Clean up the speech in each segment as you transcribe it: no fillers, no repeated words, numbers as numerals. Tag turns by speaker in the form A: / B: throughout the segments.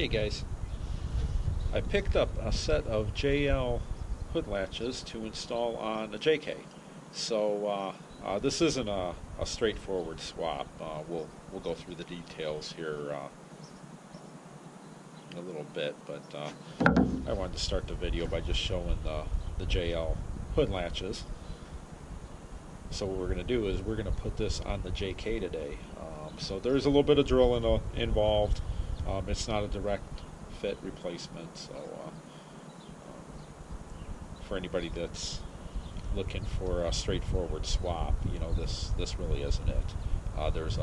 A: Hey guys, I picked up a set of JL hood latches to install on a JK. So this isn't a straightforward swap. We'll go through the details here in a little bit, but I wanted to start the video by just showing the JL hood latches. So what we're going to do is we're going to put this on the JK today. So there's a little bit of drilling involved. It's not a direct fit replacement, so for anybody that's looking for a straightforward swap, this really isn't it. There's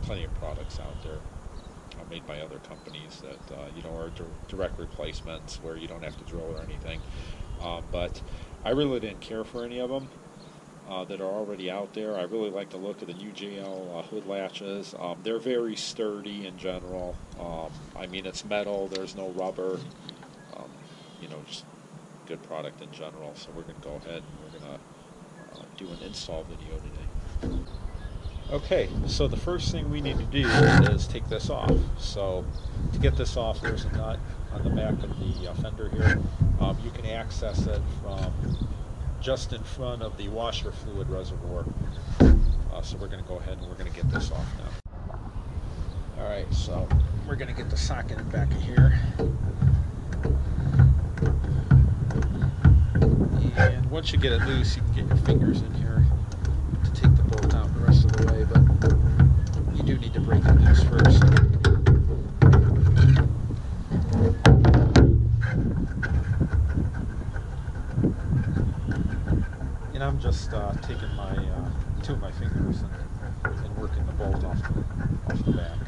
A: plenty of products out there made by other companies that are direct replacements where you don't have to drill or anything. But I really didn't care for any of them that are already out there. I really like the look of the new JL hood latches. They're very sturdy in general. I mean, it's metal, there's no rubber. Just good product in general. So we're going to go ahead and we're going to do an install video today. Okay, so the first thing we need to do is take this off. So to get this off, there's a nut on the back of the fender here. You can access it from just in front of the washer fluid reservoir. So we're going to go ahead and we're going to get this off now. Alright, so we're going to get the socket in back of here. And once you get it loose, you can get your fingers in here to take the bolt out the rest of the way, but you do need to break it loose first. And I'm just taking my two of my fingers and working the bolt off the back.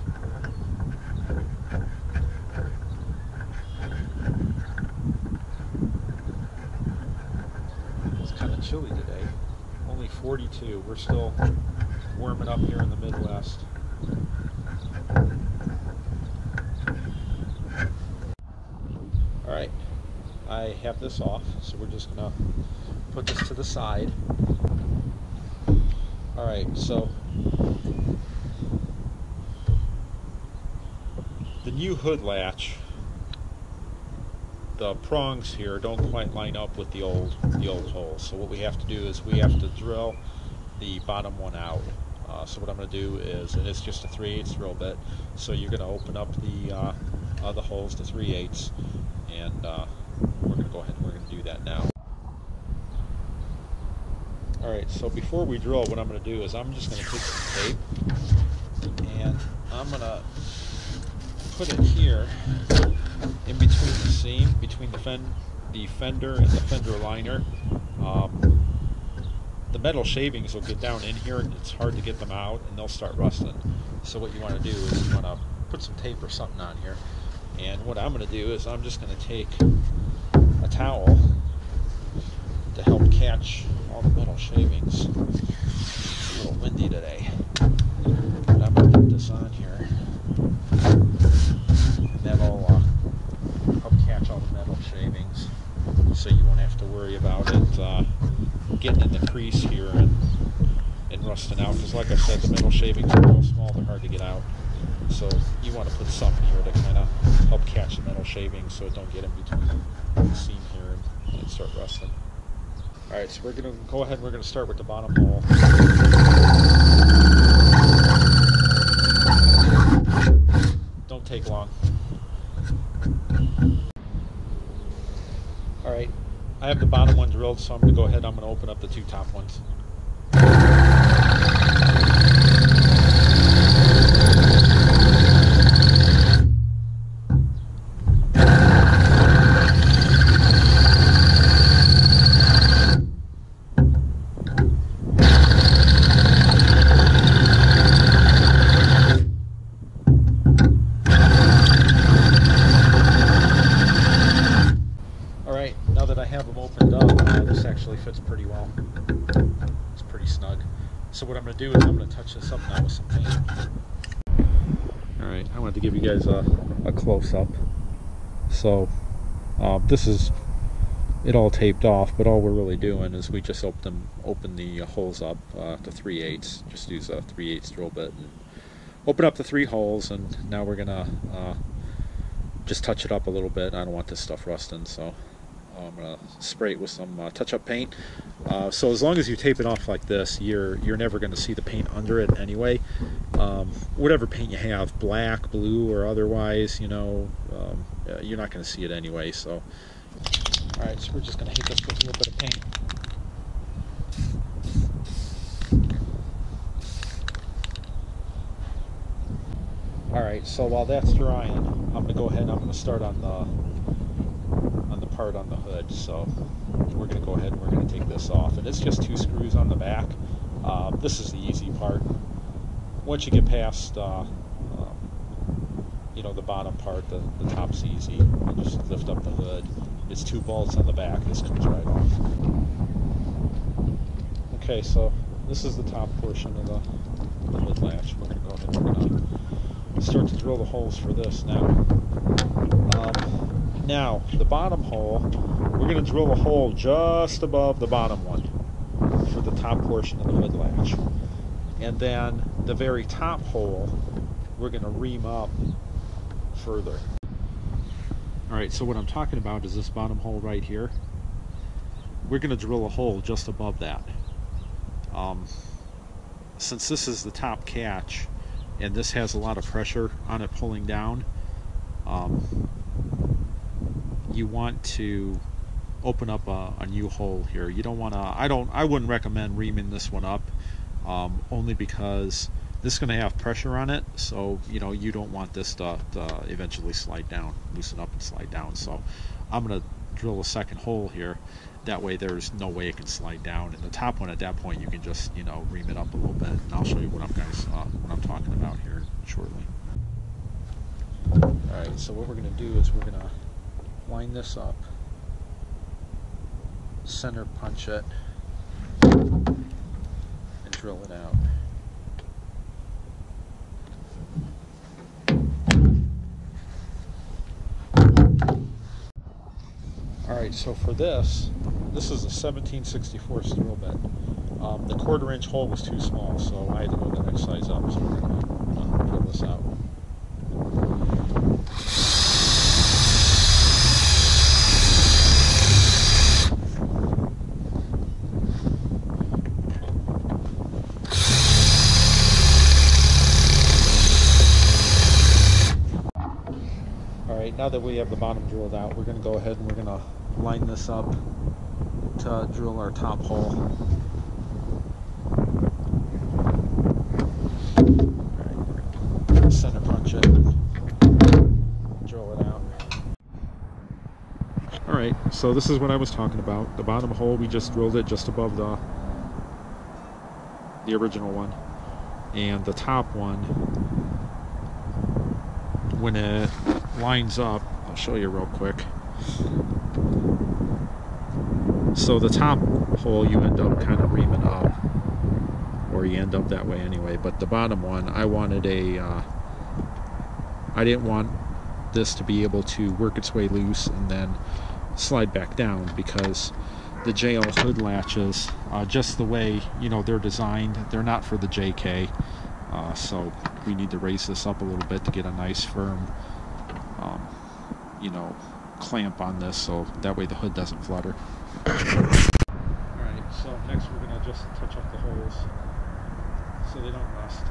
A: It's kind of chilly today. Only 42. We're still warming up here in the Midwest. Alright, I have this off, so we're just going to put this to the side. Alright, so the new hood latch, the prongs here don't quite line up with the old holes. So what we have to do is we have to drill the bottom one out. So what I'm going to do is, and it's just a 3/8 drill bit, so you're going to open up the holes to 3/8, and we're going to go ahead and we're going to do that now. Alright, so before we drill, what I'm going to do is I'm just going to take some tape and I'm going to put it here in between the seam, between the fender and the fender liner. The metal shavings will get down in here and it's hard to get them out and they'll start rusting. So what you want to do is you want to put some tape or something on here. And what I'm going to do is I'm just going to take a towel to help catch all the metal shavings. It's a little windy today. But I'm going to put this on here. And that'll help catch all the metal shavings so you won't have to worry about it getting in the crease here and rusting out. Because like I said, the metal shavings are real small, they're hard to get out. So you want to put something here to kind of help catch the metal shavings so it don't get in between the seam here and start rusting. Alright, so we're going to go ahead and we're going to start with the bottom hole. Don't take long. Alright, I have the bottom one drilled, so I'm going to go ahead and I'm going to open up the two top ones. Now that I have them opened up, this actually fits pretty well. It's pretty snug. So what I'm going to do is I'm going to touch this up now with some paint. Alright, I wanted to give you guys a close-up. So this is it all taped off, but all we're really doing is we just open the holes up to 3/8. Just use a 3/8 drill bit and open up the 3 holes, and now we're going to just touch it up a little bit. I don't want this stuff rusting, so I'm gonna spray it with some touch-up paint. So as long as you tape it off like this, you're never going to see the paint under it anyway. Whatever paint you have, black, blue, or otherwise, you know, you're not going to see it anyway. So, all right, so we're just going to hit this with a little bit of paint. All right, so while that's drying, I'm going to go ahead and I'm going to start on the part on the hood. So we're going to go ahead and we're going to take this off, and it's just 2 screws on the back. This is the easy part. Once you get past you know, the bottom part, the top's easy. You just lift up the hood. It's 2 bolts on the back. This comes right off. Okay, so this is the top portion of the hood latch. We're going to go ahead and we're going to start to drill the holes for this now. Now, the bottom hole, we're going to drill a hole just above the bottom one for the top portion of the hood latch. And then the very top hole, we're going to ream up further. Alright, so what I'm talking about is this bottom hole right here. We're going to drill a hole just above that. Since this is the top catch, and this has a lot of pressure on it pulling down, you want to open up a new hole here. You don't want to, I wouldn't recommend reaming this one up, only because this is going to have pressure on it, so you know, you don't want this to eventually slide down, loosen up and slide down. So I'm going to drill a second hole here. That way there's no way it can slide down. And the top one, at that point, you can just, you know, ream it up a little bit, and I'll show you what I'm talking about here shortly. Alright, so what we're going to do is we're going to line this up, center punch it, and drill it out. Alright, so for this is a 17/64 drill bit. The 1/4 inch hole was too small, so I had to go the next size up, so we're going to drill this out. Alright, now that we have the bottom drilled out, we're going to go ahead and we're going to line this up to drill our top hole. Alright, we're going to center punch it, drill it out. Alright, so this is what I was talking about. The bottom hole, we just drilled it just above the original one. And the top one, when it lines up, I'll show you real quick. So the top hole you end up kind of reaming up, or you end up that way anyway, but the bottom one, I wanted I didn't want this to be able to work its way loose and then slide back down, because the JL hood latches, just the way, you know, they're designed, they're not for the JK, so we need to raise this up a little bit to get a nice firm you know, clamp on this, so that way the hood doesn't flutter. Alright, so next we're going to just touch up the holes so they don't rust.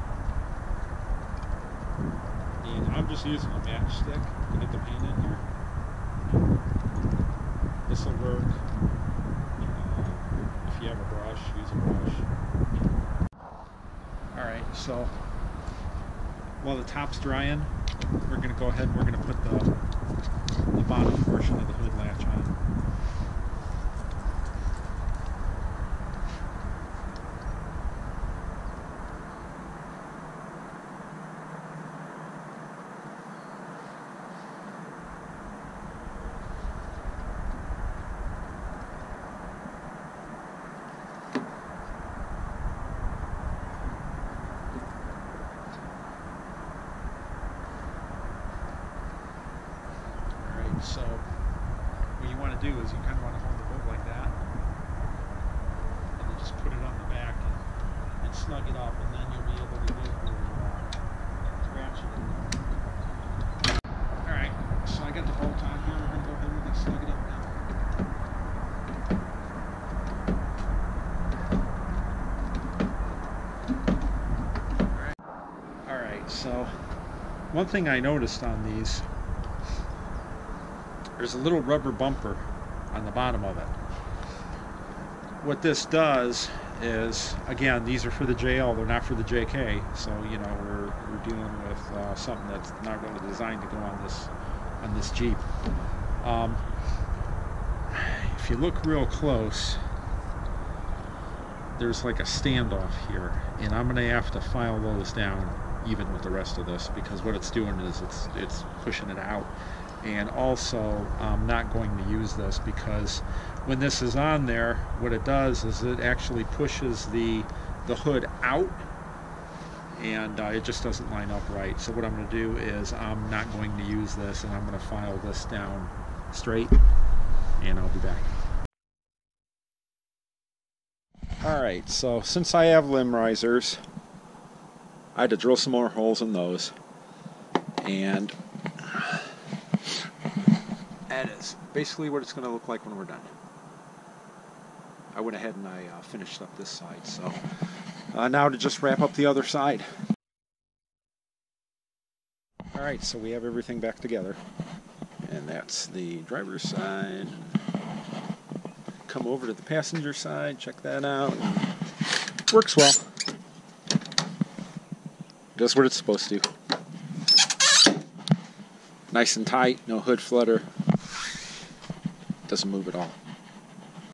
A: And I'm just using a matchstick to get the paint in here. This will work. If you have a brush, use a brush. Alright, so while the top's drying, we're going to go ahead and we're going to put the bottom portion of the hood latch on. So what you want to do is you kind of want to hold the hood like that, and then just put it on the back and snug it up, and then you'll be able to get your ratchet in there. Alright, so I
B: got the bolt on here. We're going to go ahead and snug it up now. Alright, so one thing I noticed on these, there's a little rubber bumper on the bottom of it. What this does is, again, these are for the JL, they're not for the JK, so you know we're dealing with something that's not really designed to go on this Jeep. If you look real close, there's like a standoff here, and I'm going to have to file those down even with the rest of this, because what it's doing is it's pushing it out. And also, I'm not going to use this because when this is on there, what it does is it actually pushes the hood out, and it just doesn't line up right. So what I'm going to do is I'm not going to use this, and I'm going to file this down straight, and I'll be back. Alright, so since I have limb risers, I had to drill some more holes in those, and that is basically what it's going to look like when we're done. I went ahead and I finished up this side, so now to just wrap up the other side. Alright, so we have everything back together, and that's the driver's side. Come over to the passenger side, check that out. Works well. Does what it's supposed to. Nice and tight, no hood flutter. Doesn't move at all.